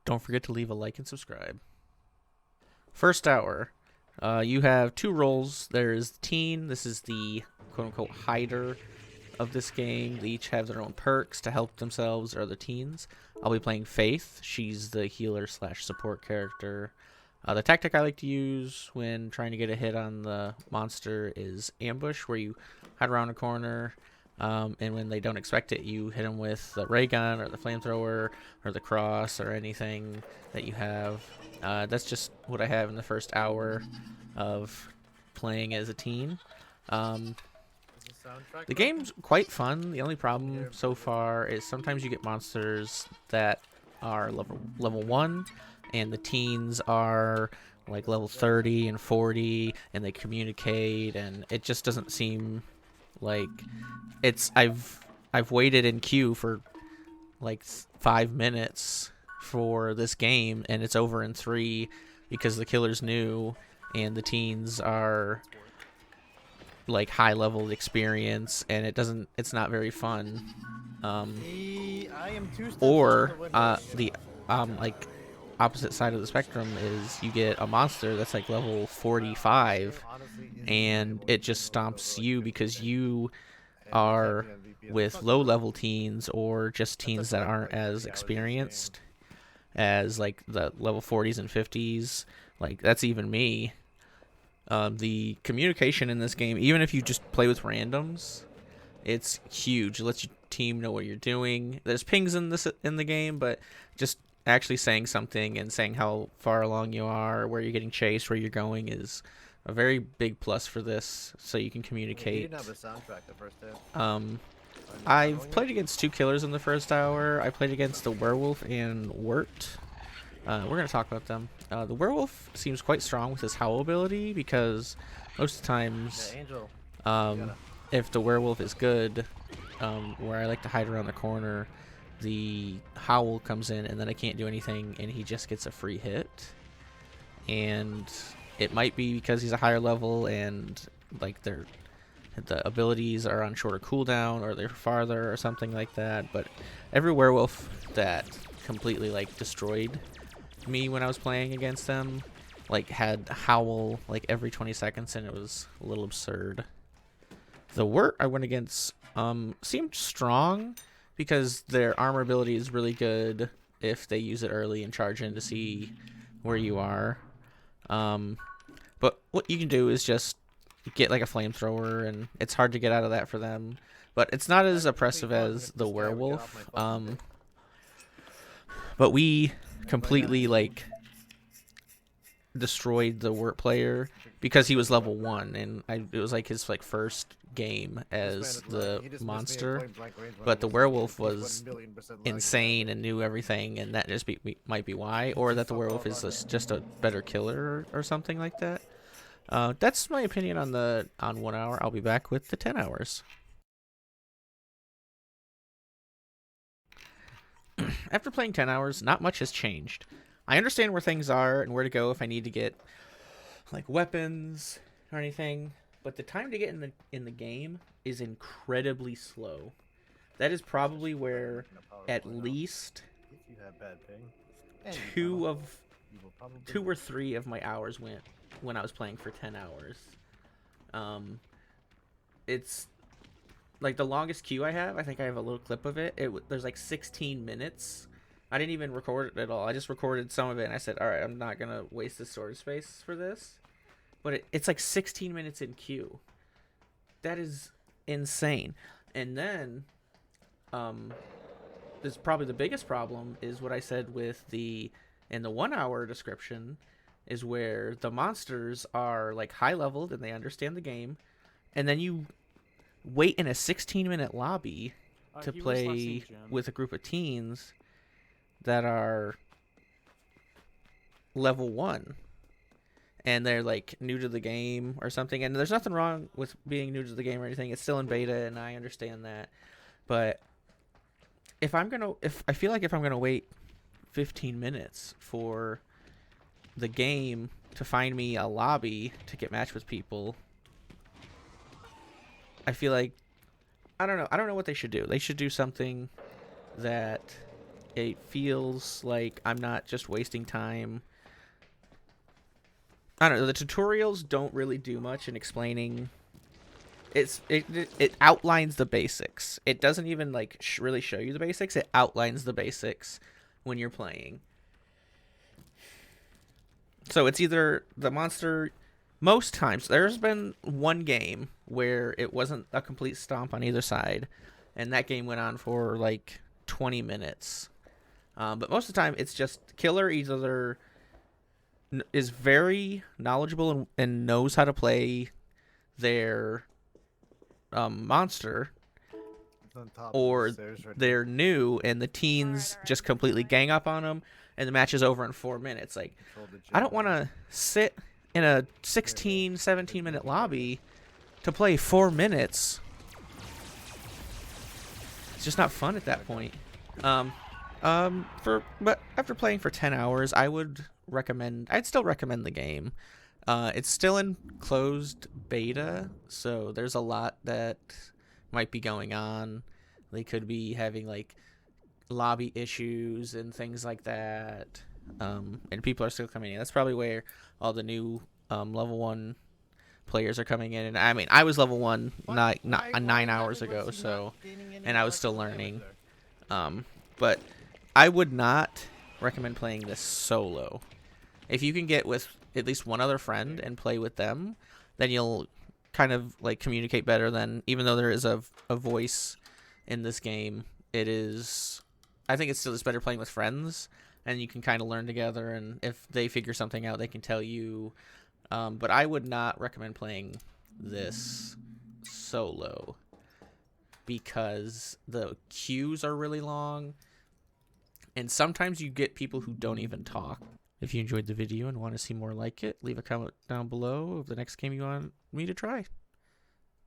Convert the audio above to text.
Don't forget to leave a like and subscribe. First hour. You have two roles. There's Teen. This is the quote-unquote hider of this game. They each have their own perks to help themselves or other teens. I'll be playing Faith. She's the healer slash support character. The tactic I like to use when trying to get a hit on the monster is ambush, where you hide around a corner, and when they don't expect it, you hit them with the ray gun or the flamethrower or the cross or anything that you have. That's just what I have in the first hour of playing as a teen. The game's quite fun. The only problem so far is sometimes you get monsters that are level 1, and the teens are like level 30 and 40, and they communicate, and it just doesn't seem like it's. I've waited in queue for like 5 minutes for this game, and it's over in 3 because the killer's new and the teens are like high level experience, and it's not very fun. Or the like opposite side of the spectrum is you get a monster that's like level 45 and it just stomps you because you are with low level teens or just teens that aren't as experienced as like the level 40s and 50s. Like that's even me. The communication in this game, even if you just play with randoms, it's huge. It lets your team know what you're doing. There's pings in the game, but just actually saying something and saying how far along you are, where you're getting chased, where you're going is a very big plus for this, so you can communicate. You didn't have a soundtrack the first day. I've played against 2 killers in the first hour. I played against the werewolf and Wirt. We're going to talk about them. The werewolf seems quite strong with his howl ability because most of the times, if the werewolf is good, where I like to hide around the corner, the howl comes in and then I can't do anything and he just gets a free hit. And it might be because he's a higher level and like the abilities are on shorter cooldown or they're farther or something like that. But every werewolf that completely like destroyed me when I was playing against them like had howl like every 20 seconds, and it was a little absurd. The Wirt I went against seemed strong because their armor ability is really good if they use it early and charge in to see where you are. But what you can do is just get like a flamethrower, and it's hard to get out of that for them, but it's not as oppressive as the werewolf. But we completely like destroyed the Wirt player because he was level 1, and it was like his like first game as the monster. But the werewolf was insane and knew everything, and that just might be why, or that the werewolf is just a better killer or something like that. That's my opinion on 1 hour. I'll be back with the 10 hours. After playing 10 hours, not much has changed. I understand where things are and where to go if I need to get like weapons or anything, but the time to get in the game is incredibly slow. That is probably where at least two or three of my hours went when I was playing for 10 hours. It's like the longest queue I have. I think I have a little clip of it. There's like 16 minutes. I didn't even record it at all. I just recorded some of it, and I said, all right, I'm not going to waste this storage space for this. But it's like 16 minutes in queue. That is insane. And then this is probably the biggest problem is what I said with in the 1 hour description is where the monsters are like high leveled and they understand the game. And then you wait in a 16-minute lobby to play with a group of teens that are level 1, and they're like new to the game or something. And there's nothing wrong with being new to the game or anything. It's still in beta, and I understand that. But if I feel like if I'm gonna wait 15 minutes for the game to find me a lobby to get matched with people, I feel like I don't know what they should do. They should do something that It feels like I'm not just wasting time. I don't know. The tutorials don't really do much in explaining. It outlines the basics. It doesn't even like really show you the basics. It outlines the basics when you're playing. So it's either the monster. Most times, there's been one game where it wasn't a complete stomp on either side, and that game went on for like 20 minutes. But most of the time, it's just killer either is very knowledgeable and knows how to play their monster, It's on top of or the stairs right they're new and the teens just completely gang up on them, and the match is over in 4 minutes. Like, Control the I don't gym. want to sit in a 16, 17-minute lobby to play 4 minutes. It's just not fun at that point. But after playing for 10 hours, I'd still recommend the game. It's still in closed beta, so there's a lot that might be going on. They could be having like lobby issues and things like that. And people are still coming in. That's probably where all the new level 1 players are coming in. And I mean, I was level 1 not 9 hours ago, so, and I was still learning. But I would not recommend playing this solo. If you can get with at least one other friend and play with them, then you'll kind of like communicate better than, even though there is a voice in this game, I think it's still just better playing with friends, and you can kind of learn together, and if they figure something out, they can tell you. But I would not recommend playing this solo because the queues are really long, and sometimes you get people who don't even talk. If you enjoyed the video and want to see more like it, leave a comment down below of the next game you want me to try.